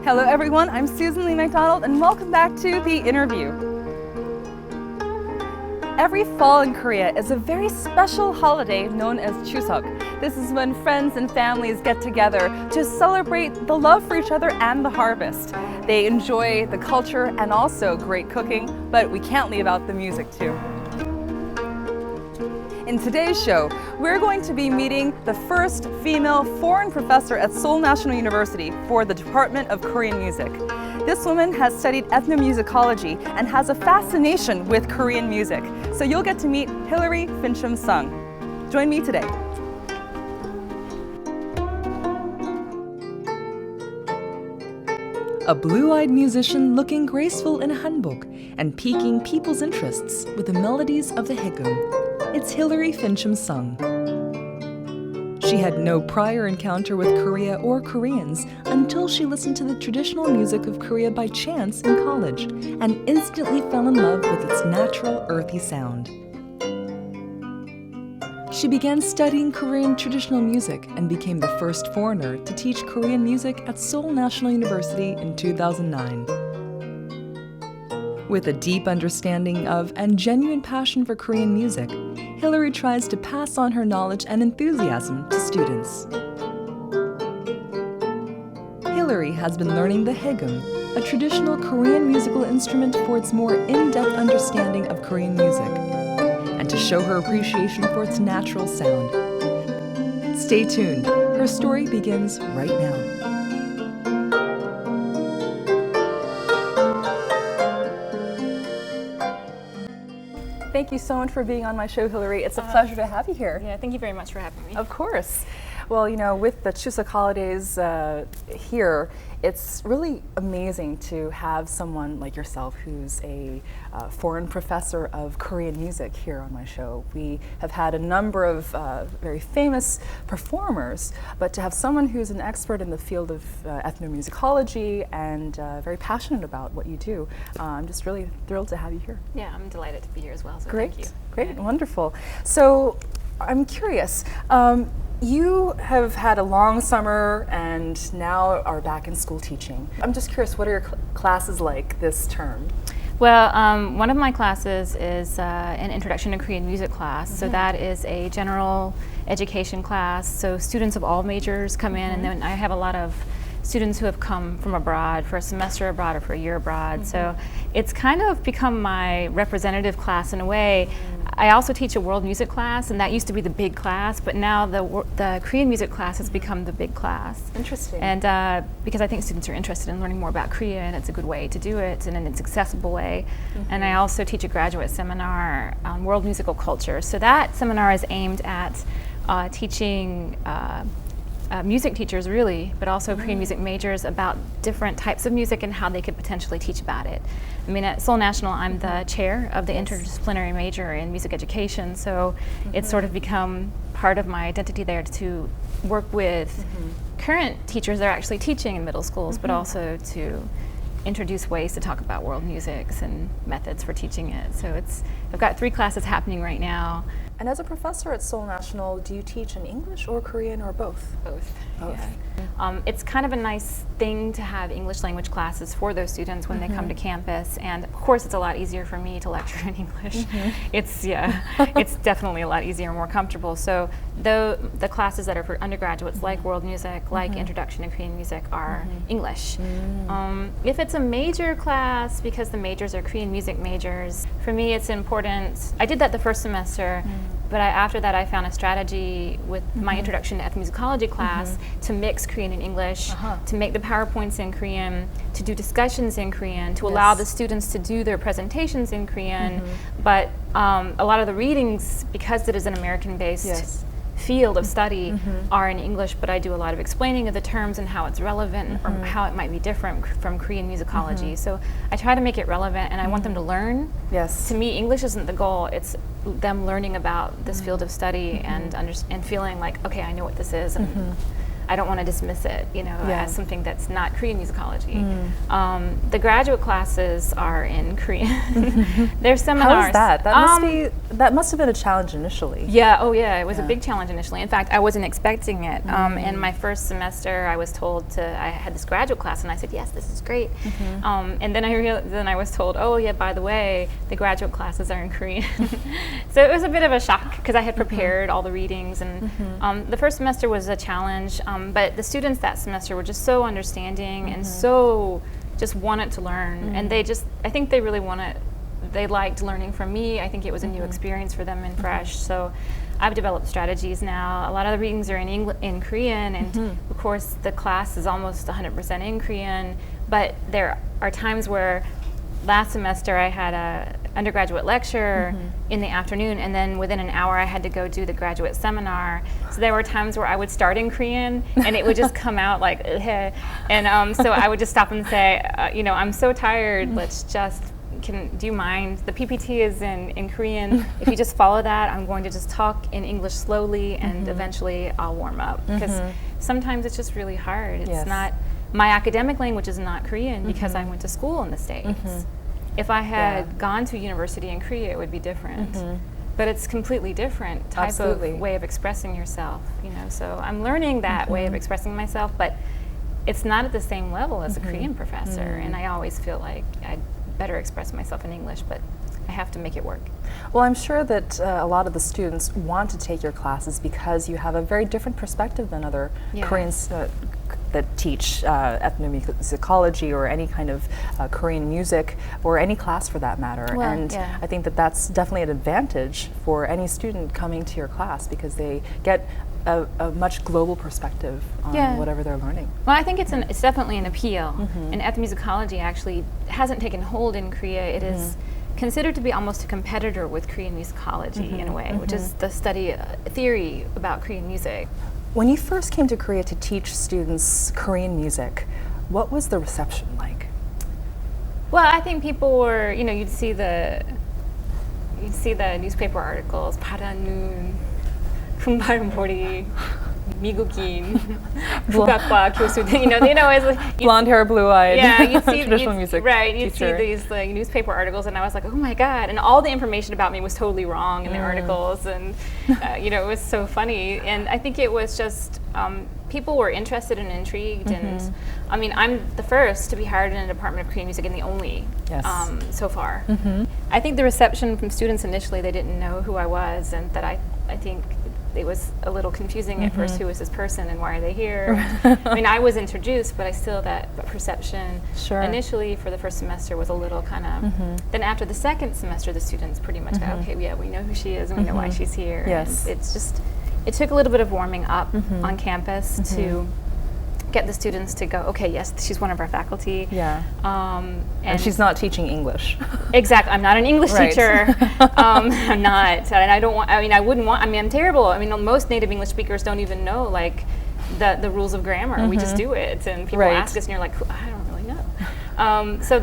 Hello everyone, I'm Susan Lee McDonald and welcome back to the INNERview. Every fall in Korea is a very special holiday known as Chuseok. This is when friends and families get together to celebrate the love for each other and the harvest. They enjoy the culture and also great cooking, but we can't leave out the music too. In today's show, we're going to be meeting the first female foreign professor at Seoul National University for the Department of Korean Music. This woman has studied ethnomusicology and has a fascination with Korean music. So you'll get to meet Hilary Finchum-Sung. Join me today. A blue-eyed musician looking graceful in a hanbok and piquing people's interests with the melodies of the haegeum. It's Hilary Finchum-Sung. She had no prior encounter with Korea or Koreans until she listened to the traditional music of Korea by chance in college and instantly fell in love with its natural, earthy sound. She began studying Korean traditional music and became the first foreigner to teach Korean music at Seoul National University in 2009. With a deep understanding of and genuine passion for Korean music, Hilary tries to pass on her knowledge and enthusiasm to students. Hilary has been learning the haegeum, a traditional Korean musical instrument, for its more in-depth understanding of Korean music, and to show her appreciation for its natural sound. Stay tuned, her story begins right now. Thank you so much for being on my show, Hilary. It's a pleasure to have you here. Yeah, thank you very much for having me. Of course. Well, you know, with the Chuseok holidays here, it's really amazing to have someone like yourself who's a foreign professor of Korean music here on my show. We have had a number of very famous performers, but to have someone who's an expert in the field of ethnomusicology and very passionate about what you do, I'm just really thrilled to have you here. Yeah, I'm delighted to be here as well, so Great. thank you. Great, yeah. Wonderful. So I'm curious, you have had a long summer and now are back in school teaching. I'm just curious, what are your classes like this term? Well, one of my classes is an Introduction to Korean Music class. So that is a general education class. So students of all majors come in, and then I have a lot of students who have come from abroad for a semester abroad or for a year abroad. So it's kind of become my representative class in a way. I also teach a world music class, and that used to be the big class, but now the Korean music class has become the big class. Interesting. And because I think students are interested in learning more about Korea, and it's a good way to do it, and in an accessible way. And I also teach a graduate seminar on world musical culture. So that seminar is aimed at teaching music teachers, really, but also Korean music majors about different types of music and how they could potentially teach about it. I mean, at Seoul National, I'm the chair of the interdisciplinary major in music education, so it's sort of become part of my identity there to work with current teachers that are actually teaching in middle schools, but also to introduce ways to talk about world musics and methods for teaching it. So I've got 3 classes happening right now. And as a professor at Seoul National, do you teach in English or Korean or both? Both. Both. Yeah. It's kind of a nice thing to have English language classes for those students when they come to campus, and of course it's a lot easier for me to lecture in English. It's definitely a lot easier and more comfortable. So the classes that are for undergraduates, like world music, like Introduction to Korean Music, are English. If it's a major class, because the majors are Korean music majors, for me it's important. I did that the first semester. But after that, I found a strategy with my Introduction to Ethnomusicology class to mix Korean and English, to make the PowerPoints in Korean, to do discussions in Korean, to allow the students to do their presentations in Korean. But a lot of the readings, because it is an American-based field of study, are in English, but I do a lot of explaining of the terms and how it's relevant or how it might be different from Korean musicology. So I try to make it relevant, and I want them to learn. Yes. To me, English isn't the goal, it's them learning about this field of study and feeling like, okay, I know what this is, and I don't want to dismiss it, as something that's not Korean musicology. The graduate classes are in Korean. There's seminars. How is that? That must have been a challenge initially. Yeah, it was a big challenge initially. In fact, I wasn't expecting it. In my first semester, I was told I had this graduate class, and I said, yes, this is great. And then I was told, oh yeah, by the way, the graduate classes are in Korean. So it was a bit of a shock because I had prepared all the readings, and the first semester was a challenge. But the students that semester were just so understanding and so just wanted to learn, and I think they really they liked learning from me. I think it was a new experience for them and fresh. So I've developed strategies now. A lot of the readings are in Korean, and of course the class is almost 100% in Korean, but there are times where last semester I had a undergraduate lecture in the afternoon, and then within an hour I had to go do the graduate seminar. So there were times where I would start in Korean and it would just come out like, and so I would just stop and say, I'm so tired, do you mind? The PPT is in Korean. If you just follow that, I'm going to just talk in English slowly, and eventually I'll warm up. Because sometimes it's just really hard. It's not, my academic language is not Korean because I went to school in the States. If I had gone to university in Korea, it would be different. But it's completely different type of way of expressing yourself, So I'm learning that way of expressing myself, but it's not at the same level as a Korean professor. And I always feel like I'd better express myself in English, but I have to make it work. Well, I'm sure that a lot of the students want to take your classes because you have a very different perspective than other Koreans that teach ethnomusicology or any kind of Korean music, or any class for that matter. I think that that's definitely an advantage for any student coming to your class, because they get a much global perspective on whatever they're learning. Well, I think it's definitely an appeal. And ethnomusicology actually hasn't taken hold in Korea. It is considered to be almost a competitor with Korean musicology in a way, which is the theory about Korean music. When you first came to Korea to teach students Korean music, what was the reception like? Well, I think people were, you'd see the newspaper articles, 파란 눈, 금발머리, 미국인, 국악과 교수들, it's like, blonde hair, blue eyed. Yeah, you'd see traditional music. Right, you'd see these newspaper articles, and I was like, oh my god! And all the information about me was totally wrong in the articles, and it was so funny. And I think it was just people were interested and intrigued, and I mean, I'm the first to be hired in a department of Korean music, and the only so far. I think the reception from students initially, they didn't know who I was, and that I think it was a little confusing at first. Who is this person and why are they here? I mean, I was introduced, but that perception initially for the first semester was a little kind of. Then after the second semester, the students pretty much go, okay, yeah, we know who she is and we know why she's here. Yes. And it took a little bit of warming up on campus to get the students to go, okay, yes, she's one of our faculty. Yeah. And she's not teaching English. Exactly. I'm not an English teacher. I'm not. And I don't want, I'm terrible. I mean, most native English speakers don't even know, like, the rules of grammar. We just do it. And people ask us, and you're like, I don't really know. So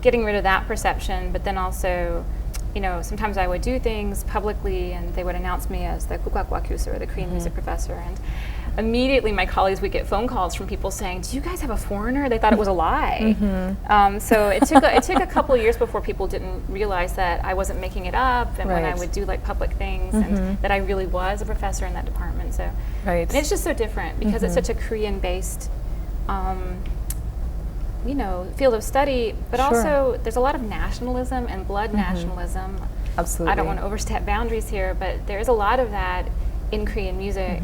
getting rid of that perception, but then also, sometimes I would do things publicly, and they would announce me as the Kukoc or the Korean music professor. And immediately my colleagues would get phone calls from people saying, do you guys have a foreigner? They thought it was a lie. So it took a couple of years before people didn't realize that I wasn't making it up, and when I would do like public things, and that I really was a professor in that department. So and it's just so different because it's such a Korean-based field of study, but also there's a lot of nationalism and blood nationalism. Absolutely. I don't want to overstep boundaries here, but there's a lot of that in Korean music.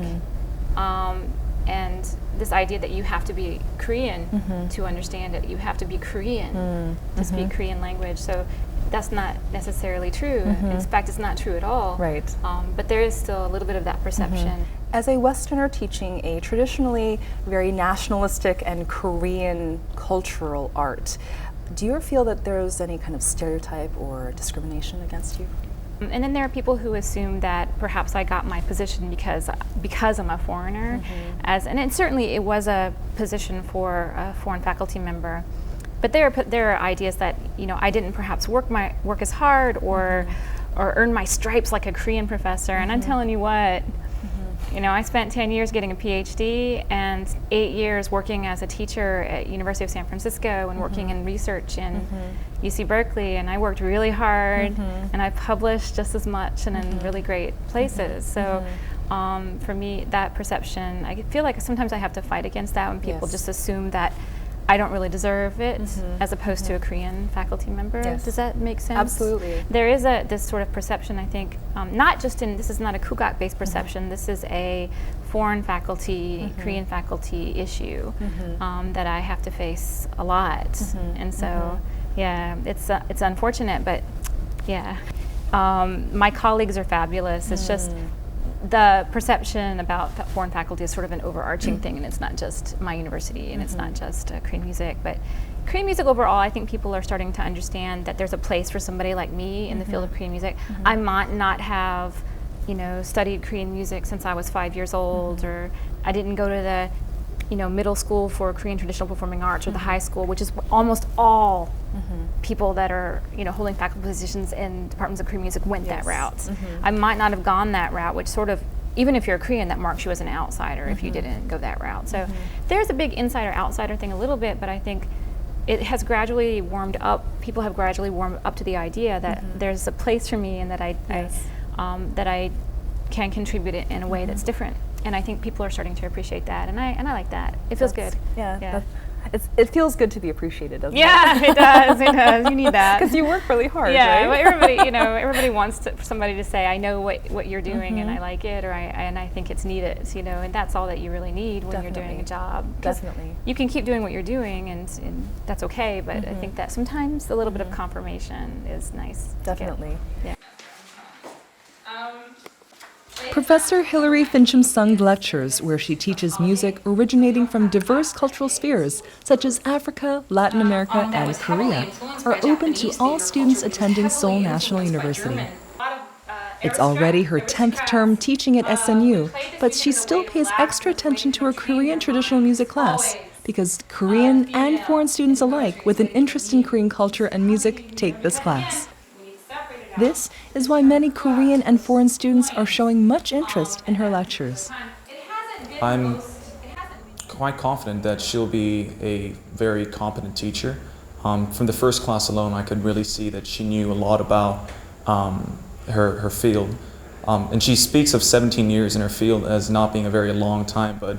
And this idea that you have to be Korean to understand it, you have to be Korean to speak Korean language. So that's not necessarily true. In fact, it's not true at all. Right. But there is still a little bit of that perception. As a Westerner teaching a traditionally very nationalistic and Korean cultural art, do you ever feel that there's any kind of stereotype or discrimination against you? And then there are people who assume that perhaps I got my position because I'm a foreigner, and certainly it was a position for a foreign faculty member. But there are ideas that I didn't perhaps work as hard or earn my stripes like a Korean professor. And I'm telling you what, You know, I spent 10 years getting a PhD and 8 years working as a teacher at University of San Francisco and working in research in UC Berkeley, and I worked really hard and I published just as much and in really great places. So for me, that perception, I feel like sometimes I have to fight against that when people just assume that I don't really deserve it, as opposed to a Korean faculty member. Yes. Does that make sense? Absolutely. There is this sort of perception, I think, not just in, this is not a Kukoc-based perception, this is a foreign faculty, Korean faculty issue that I have to face a lot. And so, yeah, it's unfortunate, but yeah. My colleagues are fabulous. It's just, the perception about foreign faculty is sort of an overarching thing, and it's not just my university, and it's not just Korean music, but Korean music overall, I think people are starting to understand that there's a place for somebody like me in the field of Korean music. I might not have, you know, studied Korean music since I was 5 years old, or I didn't go to the, you know, middle school for Korean traditional performing arts, or the high school, which is almost all people that are, you know, holding faculty positions in departments of Korean music went that route. I might not have gone that route, which sort of, even if you're a Korean, that marks you as an outsider if you didn't go that route. So there's a big insider-outsider thing a little bit, but I think it has gradually warmed up. People have gradually warmed up to the idea that there's a place for me, and that I can contribute it in a way that's different. And I think people are starting to appreciate that, and I like that. It feels good. Yeah. It feels good to be appreciated, doesn't it? Yeah, it does. It does. You need that. Because you work really hard, yeah, right? well, everybody, you know, everybody wants somebody to say, I know what you're doing, and I like it, or I think it's needed, you know, and that's all that you really need when you're doing a job. Definitely. You can keep doing what you're doing, and that's okay, but I think that sometimes a little bit of confirmation is nice. Definitely. Yeah. Professor Hilary Finchum-Sung lectures where she teaches music originating from diverse cultural spheres such as Africa, Latin America, and Korea are open to all students attending Seoul National University. It's already her 10th term teaching at SNU, but she still pays extra attention to her Korean traditional music class because Korean and foreign students alike with an interest in Korean culture and music take this class. This is why many Korean and foreign students are showing much interest in her lectures. I'm quite confident that she'll be a very competent teacher. From the first class alone, I could really see that she knew a lot about her field. And she speaks of 17 years in her field as not being a very long time, but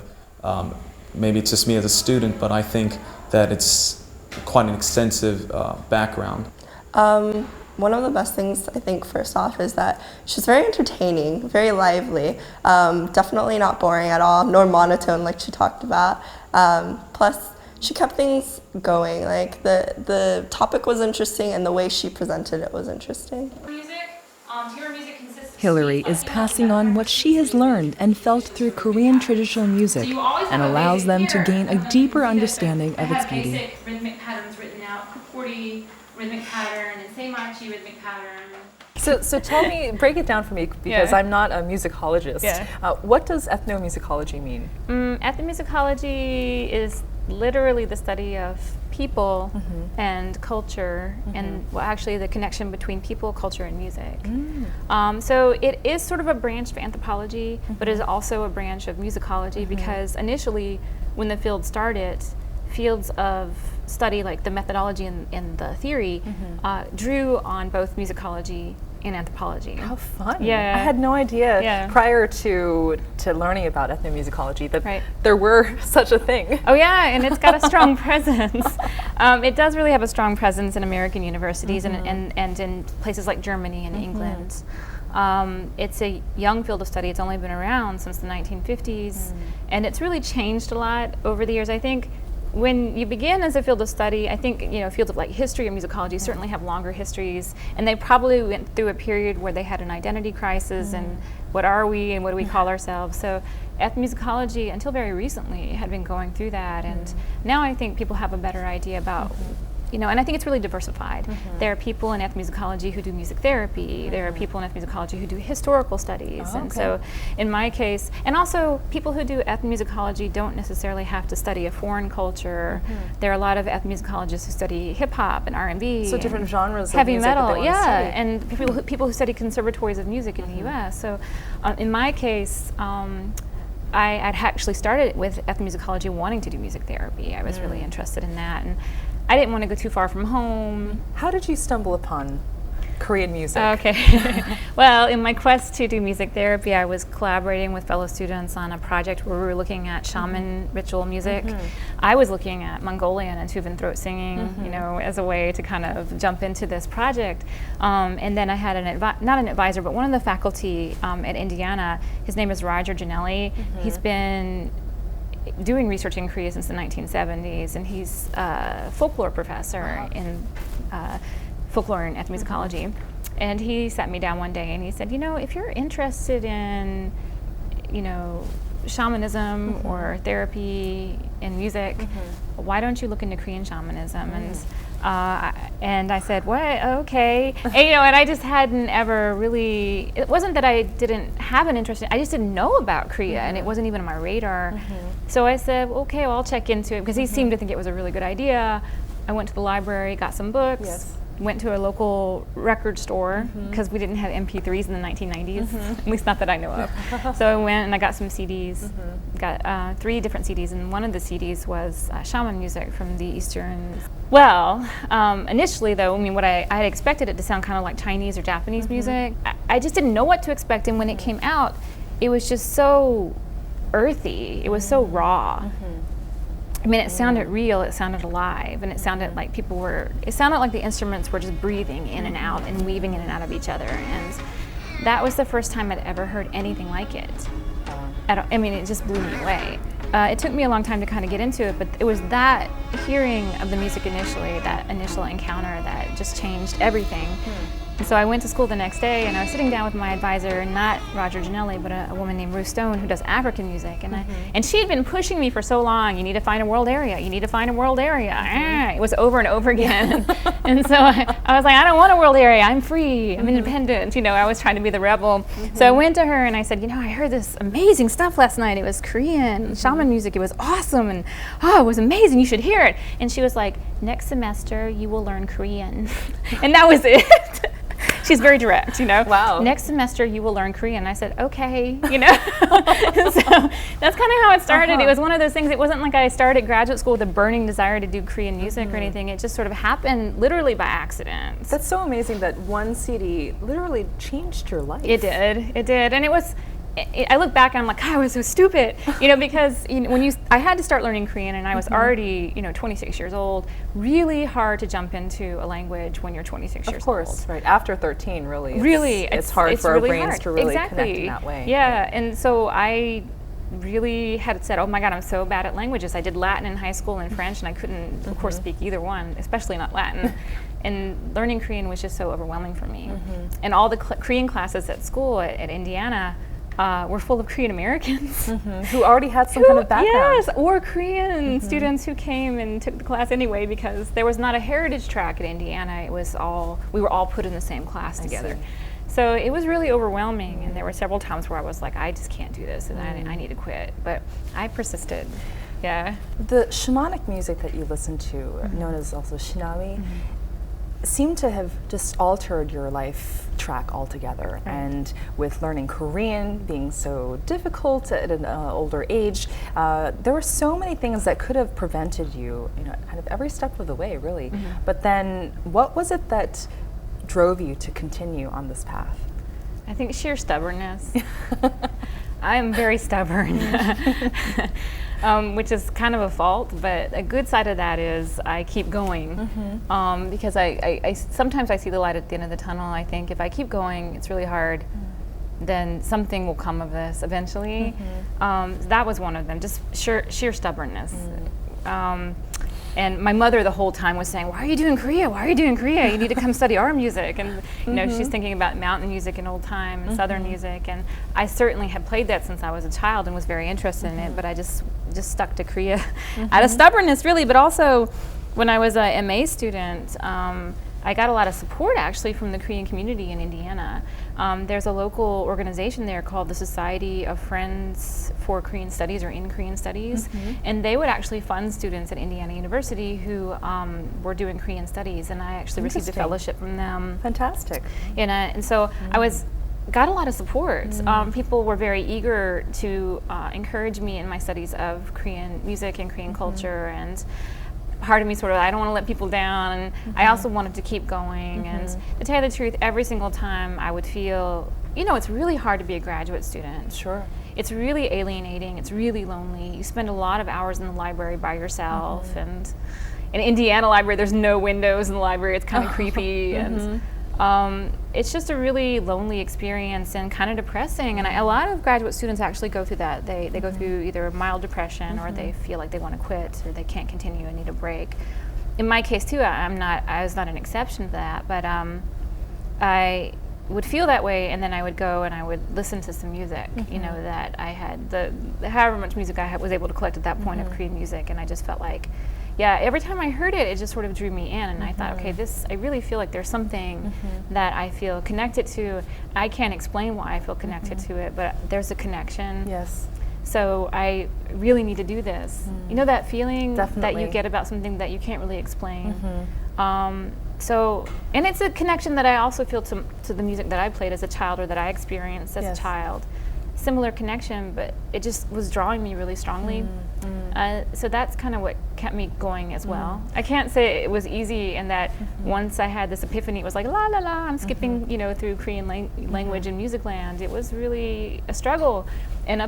maybe it's just me as a student, but I think that it's quite an extensive background. One of the best things, I think, first off, is that she's very entertaining, very lively, definitely not boring at all, nor monotone like she talked about. Plus, she kept things going. Like, the topic was interesting, and the way she presented it was interesting. Hilary is passing on what she has learned and felt through Korean traditional music and allows them to gain a deeper understanding of its beauty. Basic rhythmic patterns written out, Kukoc rhythmic pattern and seimachi rhythmic pattern. So tell me, break it down for me, because I'm not a musicologist. What does ethnomusicology mean? Ethnomusicology is literally the study of people and culture, and well, actually the connection between people, culture, and music. So it is sort of a branch of anthropology, but it is also a branch of musicology, because initially, when the field started, fields of study like the methodology and the theory drew on both musicology and anthropology. How fun. Yeah. I had no idea prior to learning about ethnomusicology that there were such a thing. Oh yeah, and it's got a strong presence. It does really have a strong presence in American universities and in places like Germany and England. It's a young field of study. It's only been around since the 1950s, and it's really changed a lot over the years. I think when you begin as a field of study, I think, you know, fields of like history or musicology certainly have longer histories, and they probably went through a period where they had an identity crisis and what are we and what do we call ourselves. So ethnomusicology, until very recently, had been going through that, and now I think people have a better idea about you know, and I think it's really diversified. There are people in ethnomusicology who do music therapy. There are people in ethnomusicology who do historical studies. Oh, and okay. so in my case, and also people who do ethnomusicology don't necessarily have to study a foreign culture. There are a lot of ethnomusicologists who study hip hop and R&B. So different genres of heavy music that metal, they wanna study. and people who study conservatories of music in the U.S. So in my case, I'd actually started with ethnomusicology wanting to do music therapy. I was really interested in that, and I didn't want to go too far from home. How did you stumble upon Korean music? Okay. Well, in my quest to do music therapy, I was collaborating with fellow students on a project where we were looking at shaman ritual music. I was looking at Mongolian and Tuvan throat singing, you know, as a way to kind of jump into this project. And then I had not an advisor, but one of the faculty at Indiana. His name is Roger Ginelli. He's been doing research in Korea since the 1970s, and he's a folklore professor in folklore and ethnomusicology. And he sat me down one day and he said, you know, if you're interested in, you know, shamanism or therapy in music, why don't you look into Korean shamanism? And I said, what? Okay. And, you know, and I just hadn't ever really, it wasn't that I didn't have an interest in, I just didn't know about Korea, and it wasn't even on my radar. So I said, okay, well, I'll check into it, because he seemed to think it was a really good idea. I went to the library, got some books, went to a local record store, because we didn't have MP3s in the 1990s, at least not that I know of. So I went and I got some CDs, got 3 different CDs, and one of the CDs was shaman music from the Eastern. Well, initially though, I mean, what I had expected it to sound kind of like Chinese or Japanese music. I just didn't know what to expect, and when it came out, it was just so earthy, it was so raw. I mean, it sounded real, it sounded alive, and it sounded like it sounded like the instruments were just breathing in and out and weaving in and out of each other. And that was the first time I'd ever heard anything like it. I mean, it just blew me away. It took me a long time to kind of get into it, but it was that hearing of the music initially, that initial encounter, that just changed everything. And so I went to school the next day, and I was sitting down with my advisor, not Roger Ginelli, but a woman named Ruth Stone, who does African music. And she had been pushing me for so long, you need to find a world area, you need to find a world area. It was over and over again. And so I was like, I don't want a world area, I'm free, I'm independent. You know, I was trying to be the rebel. So I went to her and I said, you know, I heard this amazing stuff last night. It was Korean, shaman music, it was awesome, and it was amazing, you should hear it. And she was like, next semester you will learn Korean. And that was it. She's very direct, you know. Wow. Next semester you will learn Korean. And I said, okay, you know. So that's kind of how it started. It was one of those things, it wasn't like I started graduate school with a burning desire to do Korean music or anything. It just sort of happened literally by accident. That's so amazing that one CD literally changed your life. It did. And it was, I look back and I'm like, God, I was so stupid, you know, because you know, I had to start learning Korean, and I was already, you know, 26 years old. Really hard to jump into a language when you're 26 years old. Of course, right. After 13, really. It's hard for really our brains hard. to really Exactly. connect in that way. Yeah, and so I really had said, oh my God, I'm so bad at languages. I did Latin in high school and French, and I couldn't, of course, speak either one, especially not Latin. And learning Korean was just so overwhelming for me. And all the Korean classes at school at Indiana were full of Korean Americans who already had some kind of background. Yes, or Korean students who came and took the class anyway, because there was not a heritage track at Indiana. It was we were all put in the same class together. So it was really overwhelming, and there were several times where I was like, I just can't do this, and I need to quit. But I persisted. Yeah. The shamanic music that you listen to, known as also Shinawi, seemed to have just altered your life track altogether. And with learning Korean being so difficult at an older age, there were so many things that could have prevented you, you know, kind of every step of the way, really. But then, what was it that drove you to continue on this path? I think sheer stubbornness. I am very stubborn. Which is kind of a fault, but a good side of that is I keep going, because I sometimes I see the light at the end of the tunnel. I think if I keep going, it's really hard, then something will come of this eventually. That was one of them, just sheer stubbornness. And my mother the whole time was saying, why are you doing Korea? Why are you doing Korea? You need to come study our music. And you know, she's thinking about mountain music and old time and southern music. And I certainly had played that since I was a child and was very interested in it, but I just stuck to Korea out of stubbornness, really, but also When I was a MA student, I got a lot of support actually from the Korean community in Indiana. There's a local organization there called the Society of Friends for Korean Studies, or in Korean Studies, and they would actually fund students at Indiana University who were doing Korean studies, and I actually received a fellowship from them. Fantastic. And so I got a lot of support. People were very eager to encourage me in my studies of Korean music and Korean culture, and part of me sort of, I don't want to let people down, and I also wanted to keep going. And to tell you the truth, every single time I would feel, it's really hard to be a graduate student. Sure. It's really alienating, it's really lonely. You spend a lot of hours in the library by yourself, and in Indiana library there's no windows in the library, it's kind of creepy, and it's just a really lonely experience and kind of depressing. And a lot of graduate students actually go through that. They go through either mild depression, or they feel like they want to quit, or they can't continue and need a break. In my case too, I was not an exception to that, but I would feel that way, and then I would go and I would listen to some music, that I had, however much music I was able to collect at that point of Korean music, and I just felt like, every time I heard it, it just sort of drew me in, and I thought, okay, I really feel like there's something that I feel connected to. I can't explain why I feel connected to it, but there's a connection. Yes. So I really need to do this. You know that feeling that Definitely. you get about something that you can't really explain? So, and it's a connection that I also feel to the music that I played as a child, or that I experienced as a child. Similar connection, but it just was drawing me really strongly. So that's kind of what kept me going as well. I can't say it was easy, and that once I had this epiphany, it was like la la la, I'm skipping through Korean language and music land. It was really a struggle, and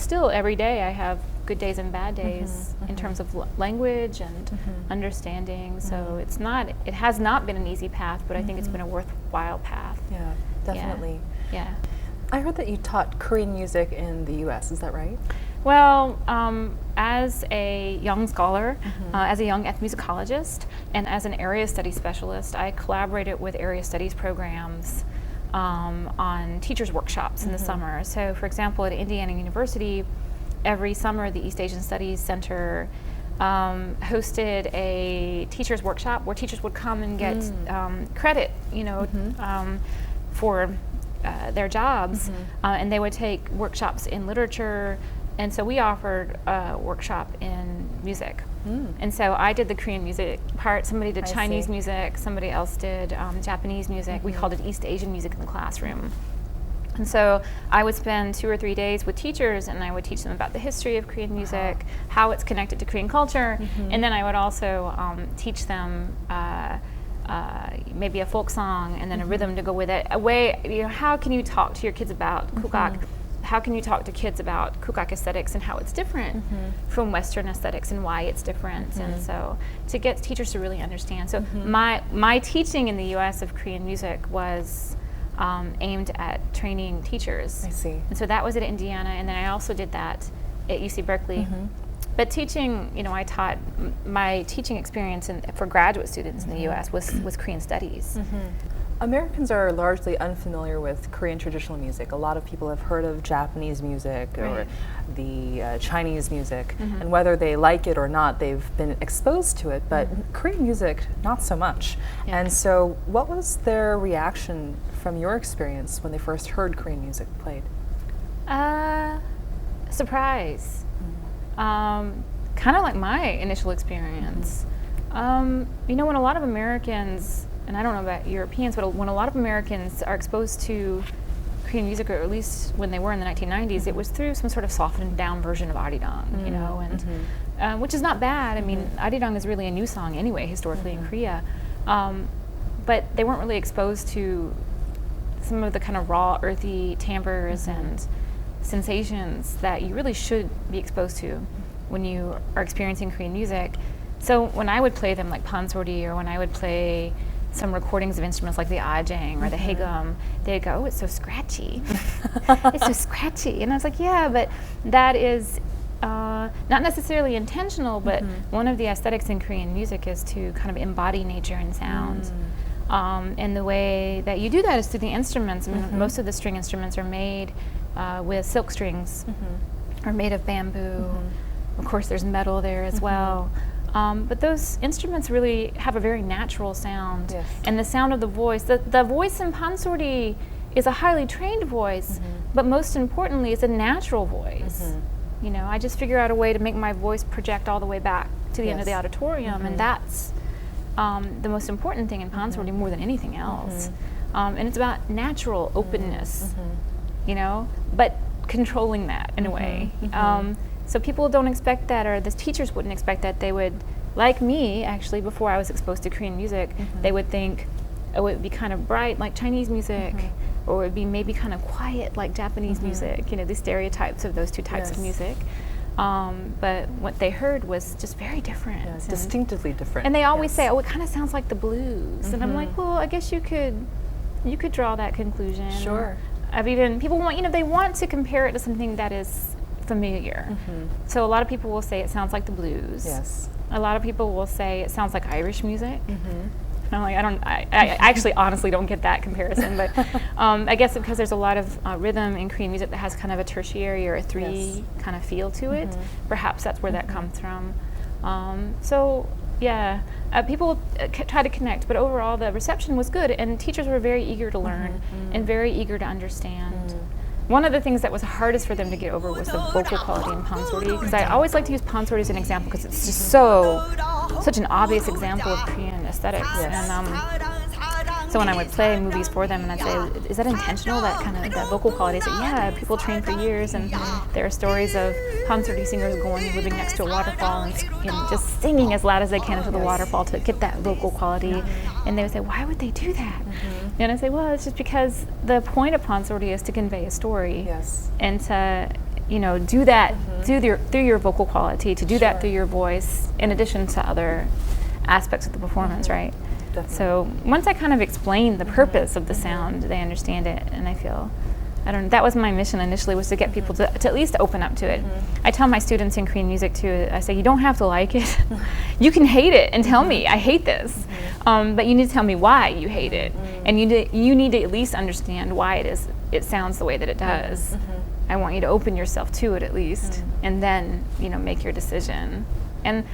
still every day I have good days and bad days in terms of language and understanding. So it has not been an easy path, but I think it's been a worthwhile path. Yeah, definitely. Yeah. I heard that you taught Korean music in the U.S., is that right? Well, as a young scholar, as a young ethnomusicologist, and as an area studies specialist, I collaborated with area studies programs on teachers' workshops in the summer. So, for example, at Indiana University, every summer the East Asian Studies Center hosted a teachers' workshop where teachers would come and get credit, for their jobs, and they would take workshops in literature, and so we offered a workshop in music. And so I did the Korean music part, somebody did Chinese music, somebody else did Japanese music. We called it East Asian music in the classroom. And so I would spend 2 or 3 days with teachers, and I would teach them about the history of Korean music, how it's connected to Korean culture, and then I would also teach them maybe a folk song and then a rhythm to go with it. How can you talk to your kids about Kukoc? How can you talk to kids about Kukoc aesthetics and how it's different from Western aesthetics and why it's different? And so to get teachers to really understand. So my teaching in the U.S. of Korean music was aimed at training teachers. I see. And so that was at Indiana, and then I also did that at UC Berkeley. But teaching, I taught, my teaching experience for graduate students in the U.S. was Korean studies. Americans are largely unfamiliar with Korean traditional music. A lot of people have heard of Japanese music or the Chinese music, and whether they like it or not, they've been exposed to it, but Korean music, not so much. And so what was their reaction from your experience when they first heard Korean music played? Surprise. Kind of like my initial experience. When a lot of Americans, and I don't know about Europeans, but when a lot of Americans are exposed to Korean music, or at least when they were in the 1990s, it was through some sort of softened down version of Arirang, and which is not bad. I mean, Arirang is really a new song anyway, historically in Korea, but they weren't really exposed to some of the kind of raw, earthy timbres and sensations that you really should be exposed to when you are experiencing Korean music. So when I would play them like pansori, or when I would play some recordings of instruments like the haegeum or the haegeum, they'd go, "Oh, it's so scratchy." It's so scratchy. And I was like, yeah, but that is not necessarily intentional, but one of the aesthetics in Korean music is to kind of embody nature and sound. And the way that you do that is through the instruments. I mean, most of the string instruments are made with silk strings, are made of bamboo. Of course, there's metal there as well. But those instruments really have a very natural sound. Yes. And the sound of the voice, the voice in pansori is a highly trained voice, but most importantly, it's a natural voice. You know, I just figure out a way to make my voice project all the way back to the end of the auditorium, and that's the most important thing in pansori more than anything else. And it's about natural openness, you know, but controlling that in a way. So people don't expect that, or the teachers wouldn't expect that. They would, like me, actually, before I was exposed to Korean music, they would think, oh, it would be kind of bright like Chinese music, or it would be maybe kind of quiet like Japanese music, you know, the stereotypes of those two types of music. But what they heard was just very different. Yeah, distinctively different. And they always say, oh, it kind of sounds like the blues. And I'm like, well, I guess you could draw that conclusion. Sure. I've even, people want, you know, they want to compare it to something that is familiar. So a lot of people will say it sounds like the blues. Yes. A lot of people will say it sounds like Irish music. And I'm like, I actually honestly don't get that comparison, but I guess because there's a lot of rhythm in Korean music that has kind of a tertiary or a three kind of feel to it. Perhaps that's where that comes from. So yeah, people try to connect, but overall the reception was good, and teachers were very eager to learn and very eager to understand. One of the things that was hardest for them to get over was the vocal quality in pansori, because I always like to use pansori as an example because it's just such an obvious example of Korean aesthetics. And so when I would play movies for them, and I'd say, is that intentional, that kind of that vocal quality? I say, yeah, people train for years, and there are stories of pansori singers going and living next to a waterfall and just singing as loud as they can into the waterfall to get that vocal quality. And they would say, why would they do that? And I say, well, it's just because the point of pansori is to convey a story, and to, you know, do that through your vocal quality, to do that through your voice, in addition to other aspects of the performance, right? Definitely. So once I kind of explain the purpose of the sound, they understand it, and I feel, that was my mission initially, was to get people to at least open up to it. I tell my students in Korean music too, I say, you don't have to like it. You can hate it and tell me, I hate this. But you need to tell me why you hate it. And you need to at least understand why it sounds the way that it does. I want you to open yourself to it at least, and then, you know, make your decision. And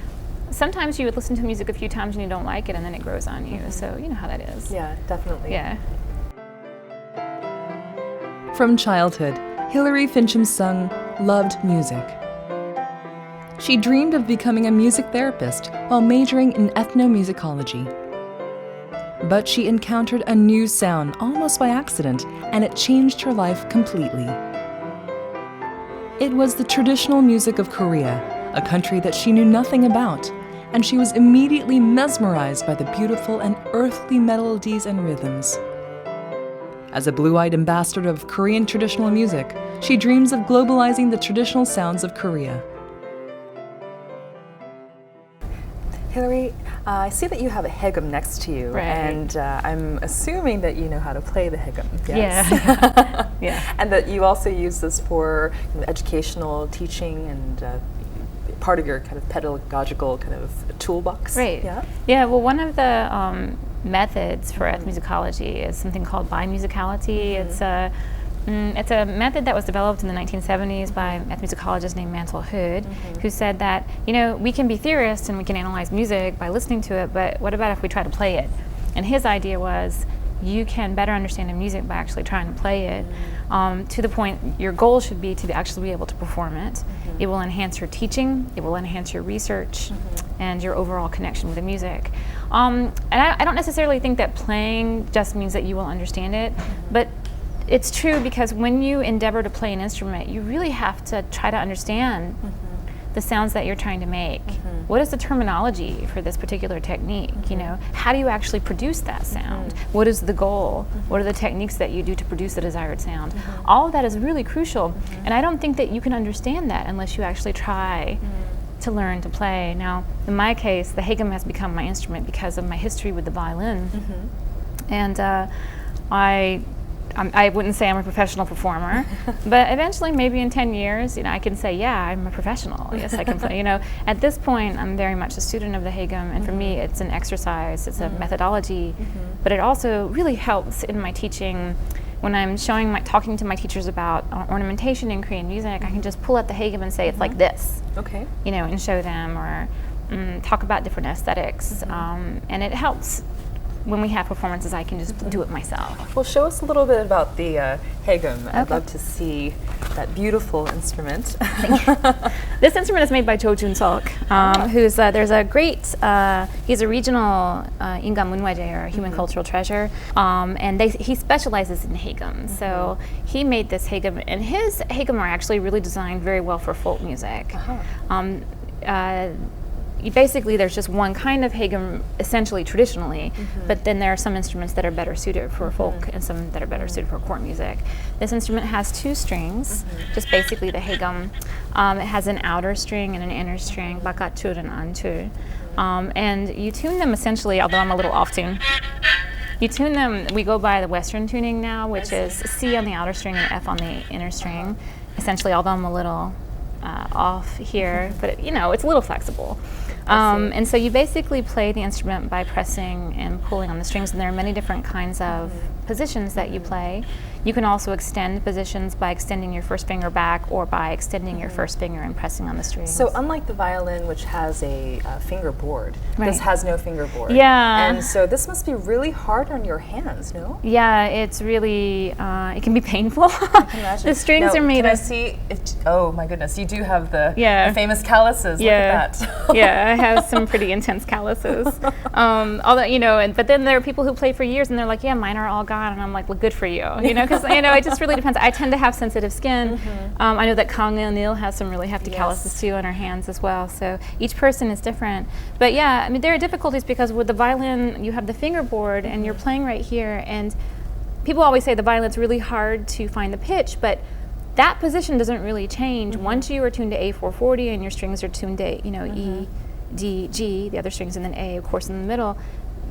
sometimes you would listen to music a few times and you don't like it, and then it grows on you. So you know how that is. Yeah, definitely. Yeah. From childhood, Hilary Finchum-Sung loved music. She dreamed of becoming a music therapist while majoring in ethnomusicology. But she encountered a new sound almost by accident, and it changed her life completely. It was the traditional music of Korea, a country that she knew nothing about, and she was immediately mesmerized by the beautiful and earthly melodies and rhythms. As a blue-eyed ambassador of Korean traditional music, she dreams of globalizing the traditional sounds of Korea. Hilary, I see that you have a haegeum next to you, and I'm assuming that you know how to play the haegeum. Yes? Yeah. Yeah. And that you also use this for educational teaching and part of your kind of pedagogical kind of toolbox. Right. Yeah. Yeah. Well, one of the methods for ethnomusicology is something called Musicality. It's a method that was developed in the 1970s by an ethnomusicologist named Mansell Hood, who said that, you know, we can be theorists and we can analyze music by listening to it, but what about if we try to play it? And his idea was, you can better understand the music by actually trying to play it, to the point your goal should be to actually be able to perform it. It will enhance your teaching, it will enhance your research, and your overall connection with the music. And I don't necessarily think that playing just means that you will understand it, but it's true, because when you endeavor to play an instrument, you really have to try to understand the sounds that you're trying to make. What is the terminology for this particular technique? You know, how do you actually produce that sound? What is the goal? What are the techniques that you do to produce the desired sound? All of that is really crucial, and I don't think that you can understand that unless you actually try to learn to play. Now, in my case, the haegeum has become my instrument because of my history with the violin, and I wouldn't say I'm a professional performer, but eventually, maybe in 10 years, you know, I can say, yeah, I'm a professional. Yes, I can play. You know, at this point, I'm very much a student of the haegeum, and for me, it's an exercise, it's a methodology, but it also really helps in my teaching. When I'm talking to my teachers about ornamentation in Korean music, I can just pull out the haegeum and say it's like this. Okay. You know, and show them, or talk about different aesthetics, and it helps when we have performances. I can just do it myself. Well, show us a little bit about the haegeum. I'd Okay. love to see that beautiful instrument. This instrument is made by Chuseok, who's there's a great he's a regional 인간 문화재, or human cultural treasure, and he specializes in haegeum. So he made this haegeum, and his haegeum are actually really designed very well for folk music. Basically, there's just one kind of haegeum, essentially traditionally, but then there are some instruments that are better suited for folk and some that are better suited for court music. This instrument has 2 strings, just basically the haegeum. It has an outer string and an inner string, bakachur and anchur. And you tune them essentially, although I'm a little off tune. You tune them, we go by the Western tuning now, which is C on the outer string and F on the inner string. Essentially, although I'm a little off here, but it's a little flexible. And so you basically play the instrument by pressing and pulling on the strings, and there are many different kinds of positions that you play. You can also extend positions by extending your first finger back, or by extending your first finger and pressing on the strings. So unlike the violin, which has a fingerboard, this Right. has no fingerboard. Yeah. And so this must be really hard on your hands, no? Yeah, it's really, it can be painful. Imagine. The strings Now, are made can I of... see it? Oh my goodness, you do have the famous calluses. Yeah, Look at that. yeah, I have some pretty intense calluses. Although but then there are people who play for years and they're like, yeah, mine are all gone, and I'm like, well, good for you, because it just really depends. I tend to have sensitive skin. I know that Kang Neil has some really hefty calluses too on her hands as well. So each person is different. But yeah, I mean, there are difficulties because with the violin, you have the fingerboard and you're playing right here, and people always say the violin's really hard to find the pitch, but that position doesn't really change once you are tuned to A440 and your strings are tuned to E, D, G, the other strings, and then A, of course, in the middle.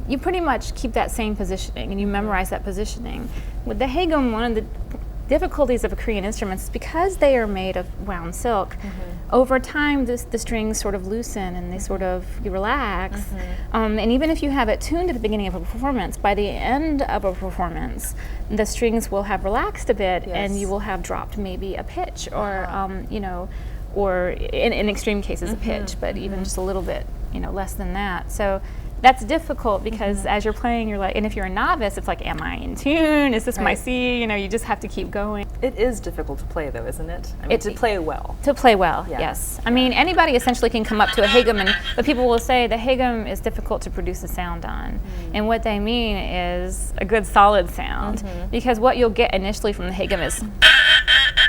You pretty much keep that same positioning and you memorize that positioning. With the haegeum, one of the difficulties of Korean instruments is because they are made of wound silk. Over time, the strings sort of loosen and they sort of relax. And even if you have it tuned at the beginning of a performance, by the end of a performance, the strings will have relaxed a bit and you will have dropped maybe a pitch, or or in extreme cases a pitch, but even just a little bit, less than that. So that's difficult because as you're playing, you're like, and if you're a novice, it's like, am I in tune? Is this my C? You just have to keep going. It is difficult to play, though, isn't it? I mean, to play well. To play well, yes. I mean, anybody essentially can come up to a haegeum, but people will say the haegeum is difficult to produce a sound on. And what they mean is a good solid sound, because what you'll get initially from the haegeum is,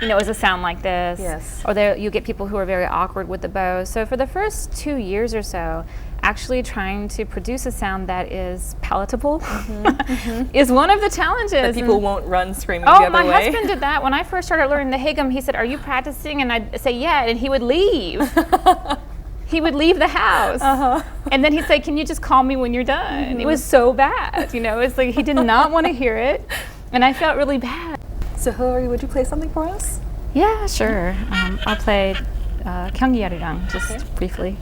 is a sound like this. Yes. Or you get people who are very awkward with the bow. So for the first 2 years or so, actually trying to produce a sound that is palatable is one of the challenges. That people won't run screaming the Oh, other my way. husband did that. When I first started learning the haegeum, he said, "Are you practicing?" And I'd say, "Yeah," and he would leave. He would leave the house. And then he'd say, "Can you just call me when you're done?" It was so bad. It's like he did not want to hear it, and I felt really bad. So Hilary, would you play something for us? Yeah, sure. I'll play 경기 Arirang just briefly.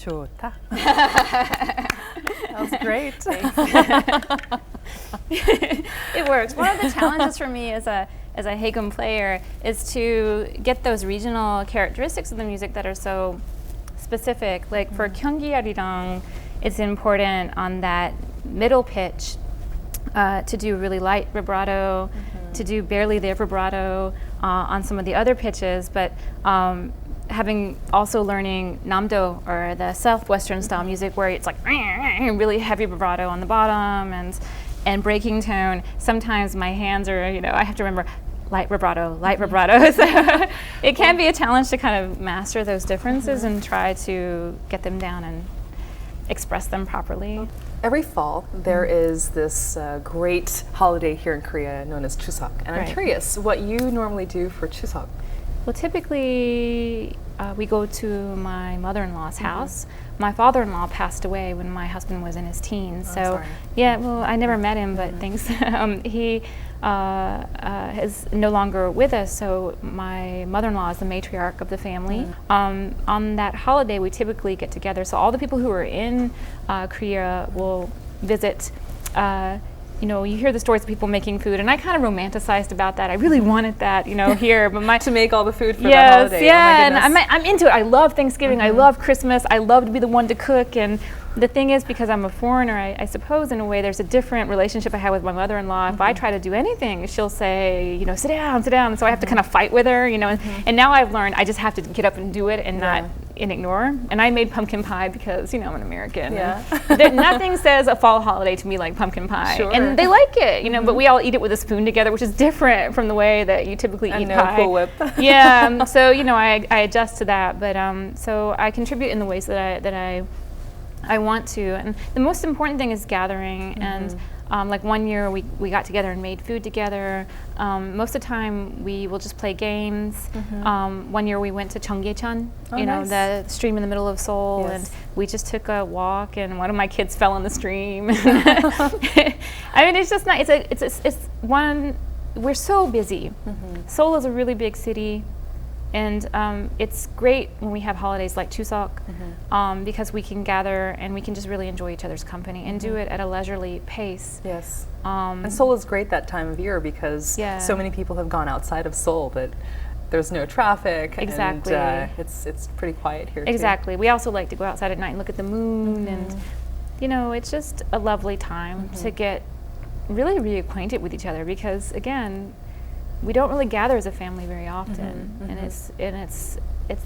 좋다. That was great. It works. One of the challenges for me as a haegeum player is to get those regional characteristics of the music that are so specific. Like for Gyeonggi Arirang, it's important on that middle pitch to do really light vibrato, to do barely there vibrato on some of the other pitches, but having also learning namdo, or the southwestern style music, where it's like really heavy vibrato on the bottom and breaking tone. Sometimes my hands are, I have to remember light vibrato. So it can be a challenge to kind of master those differences and try to get them down and express them properly. Every fall, there is this great holiday here in Korea known as Chuseok. And I'm curious what you normally do for Chuseok. Well, typically we go to my mother-in-law's house. My father-in-law passed away when my husband was in his teens. So, sorry. yeah, well, I never met him, but thanks. He is no longer with us, so my mother-in-law is the matriarch of the family. On that holiday, we typically get together. So all the people who are in Korea will visit. You hear the stories of people making food, and I kind of romanticized about that. I really wanted that, here, but to make all the food for that holiday. Yeah, and I'm into it. I love Thanksgiving. I love Christmas. I love to be the one to cook. And the thing is, because I'm a foreigner, I suppose in a way there's a different relationship I have with my mother-in-law. If I try to do anything, she'll say, sit down. And so I have to kind of fight with her, And now I've learned I just have to get up and do it and not ignore. And I made pumpkin pie because, I'm an American. Yeah. Nothing says a fall holiday to me like pumpkin pie. Sure. And they like it, but we all eat it with a spoon together, which is different from the way that you typically eat pie. Cool Whip. Yeah, so, I adjust to that. But so I contribute in the ways that I want to. And the most important thing is gathering. And like one year we got together and made food together. Most of the time we will just play games. One year we went to Cheonggyecheon, nice. The stream in the middle of Seoul, Yes. and we just took a walk, and one of my kids fell in the stream. I mean, it's just not, it's one, we're so busy. Seoul is a really big city. And it's great when we have holidays like Chuseok because we can gather and we can just really enjoy each other's company and do it at a leisurely pace. Yes. And Seoul is great that time of year because so many people have gone outside of Seoul that there's no traffic. Exactly. And it's pretty quiet here Exactly. too. We also like to go outside at night and look at the moon and, it's just a lovely time to get really reacquainted with each other because, again, we don't really gather as a family very often, and it's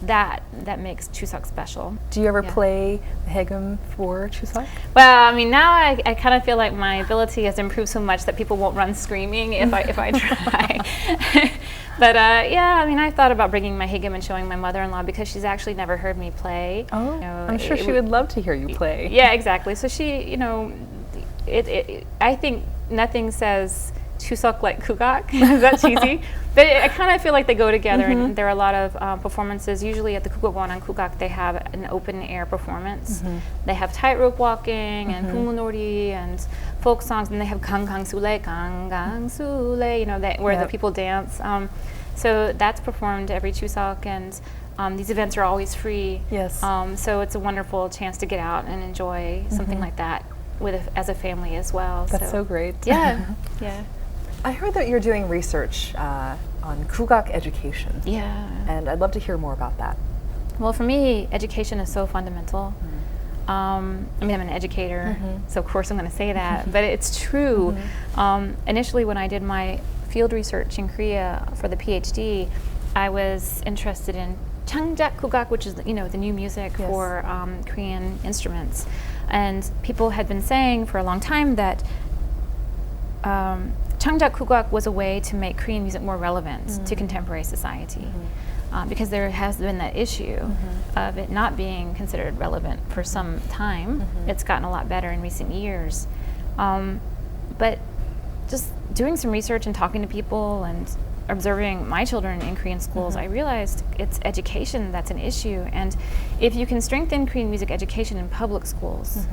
that makes Chuseok special. Do you ever play the haegeum for Chuseok? Well, I mean, now I kind of feel like my ability has improved so much that people won't run screaming if I try. But I mean, I thought about bringing my haegeum and showing my mother-in-law because she's actually never heard me play. Oh, I'm sure she would love to hear you play. Yeah, exactly. So she, I think nothing says Chuseok like Kukoc. Is that cheesy? But I kind of feel like they go together, and there are a lot of performances. Usually at the Kukoc and Kukoc, they have an open air performance. They have tightrope walking and 풍문놀이 and folk songs, and they have 강강술래, where the people dance. So that's performed every Chuseok, and these events are always free. Yes. So it's a wonderful chance to get out and enjoy something like that as a family as well. That's so great. Yeah, yeah. I heard that you're doing research on Kukoc education. Yeah. And I'd love to hear more about that. Well, for me, education is so fundamental. I mean, I'm an educator, so of course I'm going to say that, but it's true. Initially, when I did my field research in Korea for the PhD, I was interested in Changjak Kukoc, which is the new music for Korean instruments. And people had been saying for a long time that Changjak Kukoc was a way to make Korean music more relevant to contemporary society, because there has been that issue of it not being considered relevant for some time. It's gotten a lot better in recent years. But just doing some research and talking to people and observing my children in Korean schools, I realized it's education that's an issue. And if you can strengthen Korean music education in public schools,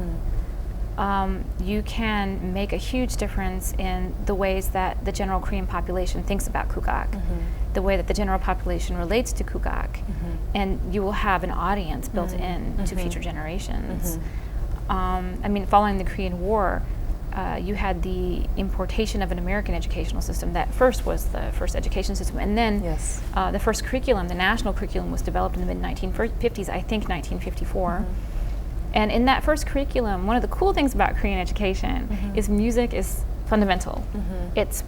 you can make a huge difference in the ways that the general Korean population thinks about Kukoc, the way that the general population relates to Kukoc, and you will have an audience built in to future generations. I mean, following the Korean War, you had the importation of an American educational system that first was the first education system, and then the first curriculum, the national curriculum, was developed in the mid-1950s, I think 1954. And in that first curriculum, one of the cool things about Korean education is music is fundamental. It's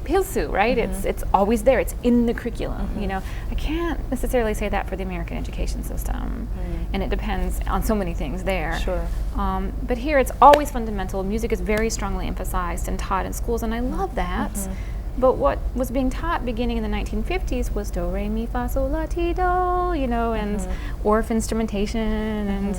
pilsu, right? It's always there. It's in the curriculum. You know, I can't necessarily say that for the American education system, and it depends on so many things there. Sure. But here, it's always fundamental. Music is very strongly emphasized and taught in schools, and I love that. But what was being taught beginning in the 1950s was do, re, mi, fa, sol, la, ti, do, you know, and Orff instrumentation and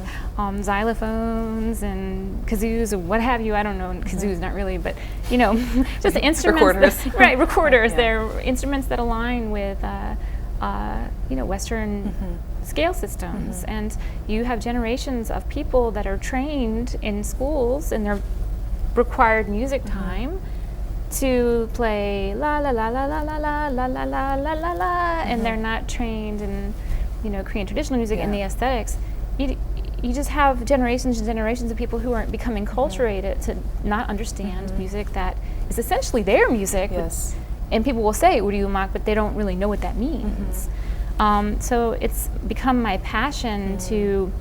xylophones and kazoos or what have you. I don't know, kazoos not really, but, you know, just the instruments. Recorders. Right, recorders. They're instruments that align with, you know, Western scale systems. And you have generations of people that are trained in schools in their required music time to play la la la la la la la la la la la la la, and they're not trained in, you know, Korean traditional music and the aesthetics. You just have generations and generations of people who aren't becoming enculturated to not understand music that is essentially their music. And people will say uryumak, but they don't really know what that means. So it's become my passion to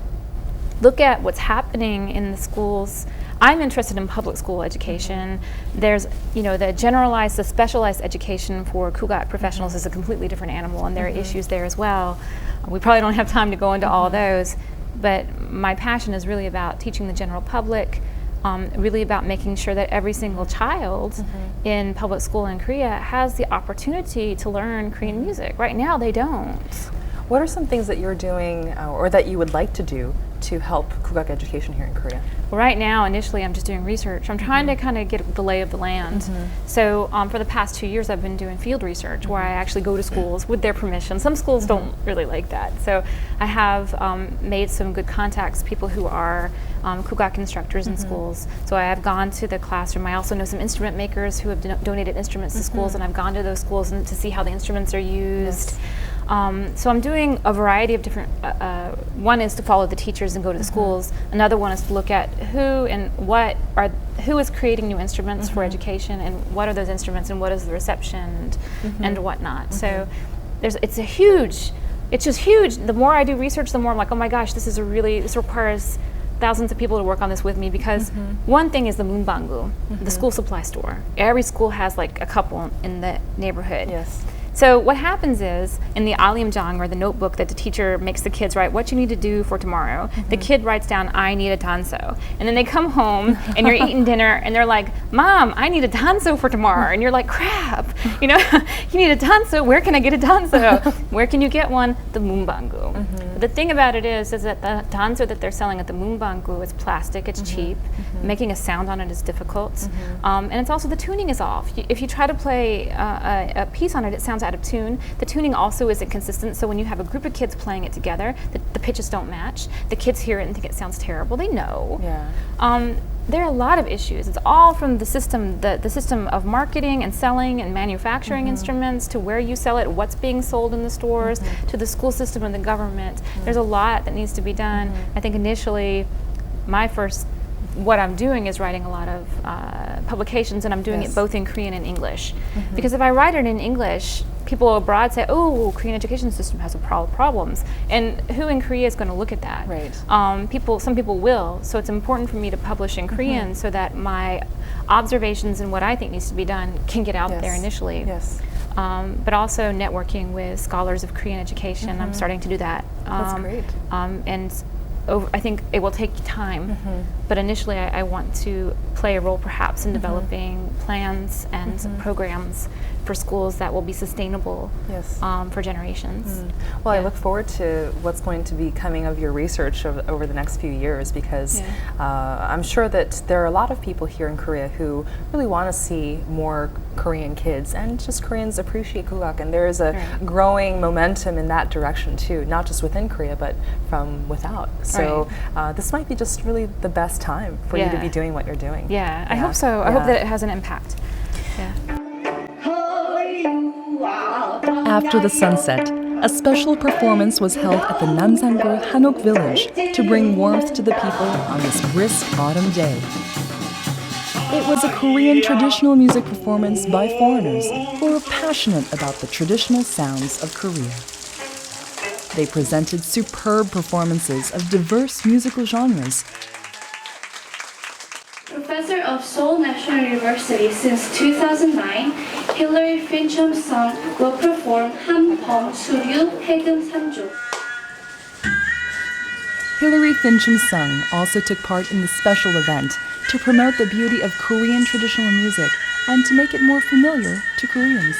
look at what's happening in the schools. I'm interested in public school education. There's, you know, the generalized, the specialized education for Kukoc professionals is a completely different animal, and there are issues there as well. We probably don't have time to go into all those, but my passion is really about teaching the general public, really about making sure that every single child in public school in Korea has the opportunity to learn Korean music. Right now, they don't. What are some things that you're doing or that you would like to do to help Kukoc education here in Korea? Well, right now, initially, I'm just doing research. I'm trying to kind of get the lay of the land. So for the past 2 years, I've been doing field research where I actually go to schools with their permission. Some schools don't really like that. So I have made some good contacts, people who are Kukoc instructors in schools. So I have gone to the classroom. I also know some instrument makers who have donated instruments to schools, and I've gone to those schools and to see how the instruments are used. So I'm doing a variety of different, one is to follow the teachers and go to the schools. Another one is to look at who is creating new instruments for education, and what are those instruments, and what is the reception and whatnot. So it's just huge. The more I do research, the more I'm like, oh my gosh, this requires thousands of people to work on this with me, because one thing is the 문방구, the school supply store. Every school has like a couple in the neighborhood. So what happens is, in the alimjang, or the notebook that the teacher makes the kids write what you need to do for tomorrow, the kid writes down, I need a danso. And then they come home and you're eating dinner and they're like, Mom, I need a danso for tomorrow. And you're like, crap, you know, you need a danso. Where can I get a danso? Where can you get one? The 문방구. But the thing about it is that the danso that they're selling at the 문방구 is plastic, it's cheap. Making a sound on it is difficult. And it's also, the tuning is off. If you try to play a piece on it, it sounds out of tune. The tuning also isn't consistent, so when you have a group of kids playing it together, the pitches don't match. The kids hear it and think it sounds terrible. They know. There are a lot of issues. It's all from the system, the system of marketing and selling and manufacturing instruments, to where you sell it, what's being sold in the stores, to the school system and the government. There's a lot that needs to be done. I think initially, what I'm doing is writing a lot of publications, and I'm doing it both in Korean and English. Because if I write it in English, people abroad say, oh, Korean education system has problems. And who in Korea is going to look at that? Some people will. So it's important for me to publish in Korean so that my observations and what I think needs to be done can get out there initially. But also networking with scholars of Korean education. I'm starting to do that. That's great. And I think it will take time, but initially I want to play a role perhaps in developing plans and programs for schools that will be sustainable for generations. Well, I look forward to what's going to be coming of your research over the next few years, because I'm sure that there are a lot of people here in Korea who really want to see more Korean kids and just Koreans appreciate Kukoc, and there is a growing momentum in that direction too, not just within Korea but from without. So this might be just really the best time for you to be doing what you're doing. I hope so. I hope that it has an impact. After the sunset, A special performance was held at the Namsangur Hanok village to bring warmth to the people on this brisk autumn day. It was a Korean traditional music performance by foreigners who were passionate about the traditional sounds of Korea. They presented superb performances of diverse musical genres. Professor of Seoul National University since 2009, Hilary Finchum-Sung will perform 한범 수류 haegeum 산조. Hilary Finchum-Sung also took part in the special event to promote the beauty of Korean traditional music and to make it more familiar to Koreans.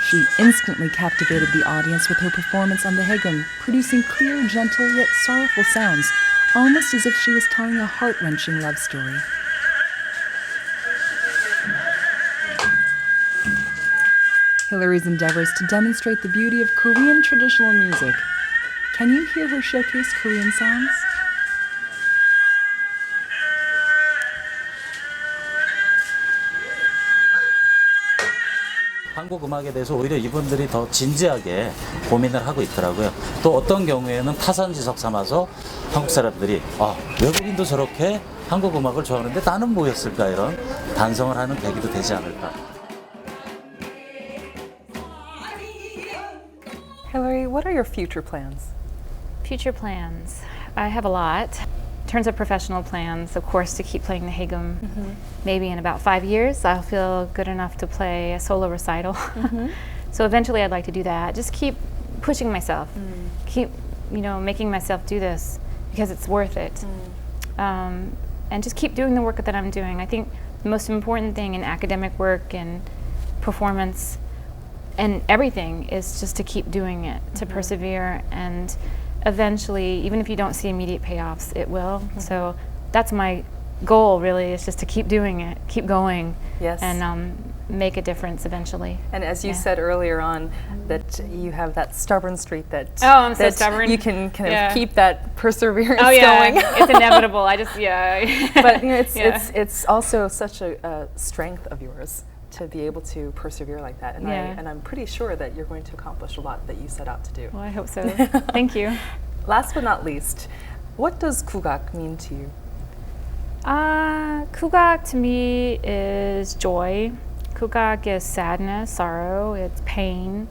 She instantly captivated the audience with her performance on the haegeum, producing clear, gentle, yet sorrowful sounds, almost as if she was telling a heart-wrenching love story. Hilary's endeavors to demonstrate the beauty of Korean traditional music. Can you hear her showcase Korean sounds? 한국 음악에 대해서 오히려 이분들이 더 진지하게 고민을 하고 있더라고요. 또 어떤 경우에는 타산지석 삼아서 한국 사람들이 외국인도 저렇게 한국 음악을 좋아하는데 나는 뭐였을까 이런 반성을 하는 계기도 되지 않을까. Hilary, what are your future plans? Future plans. I have a lot. In terms of professional plans, of course, to keep playing the haegeum. Maybe in about 5 years, I'll feel good enough to play a solo recital. So eventually I'd like to do that. Just keep pushing myself. Keep, making myself do this because it's worth it. And just keep doing the work that I'm doing. I think the most important thing in academic work and performance and everything is just to keep doing it, to persevere, and eventually, even if you don't see immediate payoffs, it will. So that's my goal, really, is just to keep doing it, keep going, Yes. and make a difference eventually. And as you said earlier on, that you have that stubborn streak that I'm so that stubborn. you can kind Yeah. of keep that perseverance Oh yeah, going. it's inevitable. I just But it's Yeah. it's also such a strength of yours to be able to persevere like that, and Yeah. I'm pretty sure that you're going to accomplish a lot that you set out to do. Well, I hope so. Thank you. Last but not least, what does Kukoc mean to you? Kukoc to me is joy. Kukoc is sadness, sorrow, it's pain,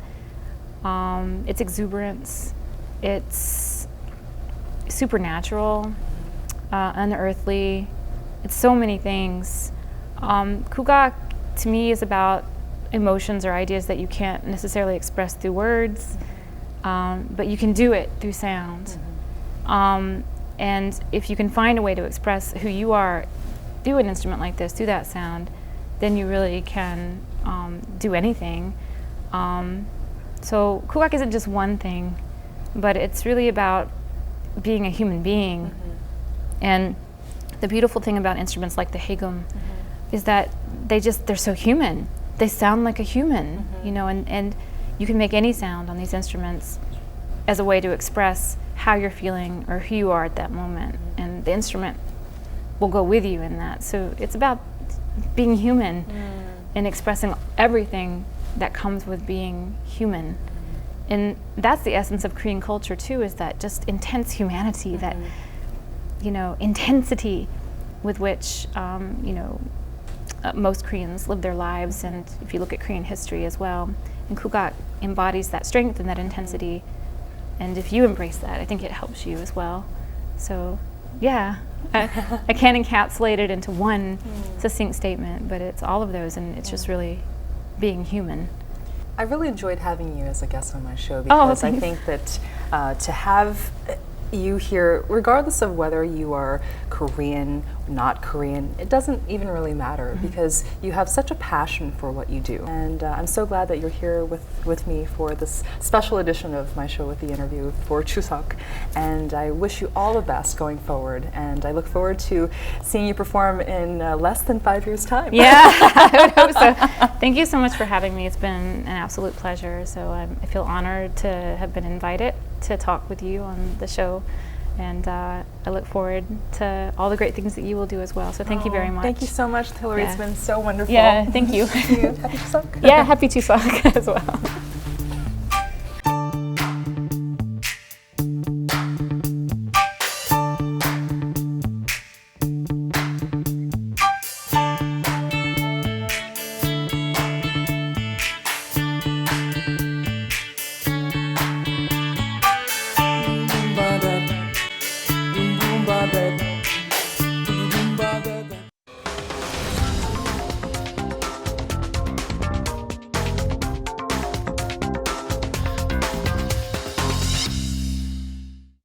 it's exuberance, it's supernatural, unearthly. It's so many things. Kukoc to me is about emotions or ideas that you can't necessarily express through words, but you can do it through sound. And if you can find a way to express who you are through an instrument like this, through that sound, then you really can do anything. So Kukoc isn't just one thing, but it's really about being a human being. And the beautiful thing about instruments like the haegeum is that they're so human. They sound like a human, and you can make any sound on these instruments as a way to express how you're feeling or who you are at that moment. And the instrument will go with you in that. So it's about being human and expressing everything that comes with being human. And that's the essence of Korean culture too, is that just intense humanity, that intensity with which most Koreans live their lives. And if you look at Korean history as well, and Kukoc embodies that strength and that intensity. And if you embrace that, I think it helps you as well. So yeah, I can't encapsulate it into one succinct statement, but it's all of those, and it's just really being human. I really enjoyed having you as a guest on my show because I think that to have you here, regardless of whether you are Korean, not Korean, it doesn't even really matter because you have such a passion for what you do. And I'm so glad that you're here with me for this special edition of my show with the interview for Chuseok. And I wish you all the best going forward. And I look forward to seeing you perform in less than 5 years' time. Yeah, I would hope so. Thank you so much for having me. It's been an absolute pleasure. So I feel honored to have been invited to talk with you on the show. And I look forward to all the great things that you will do as well. So thank you very much. Thank you so much, Hilary. Yeah. It's been so wonderful. Yeah, thank you. Happy Chuseok. Yeah, happy Chuseok as well.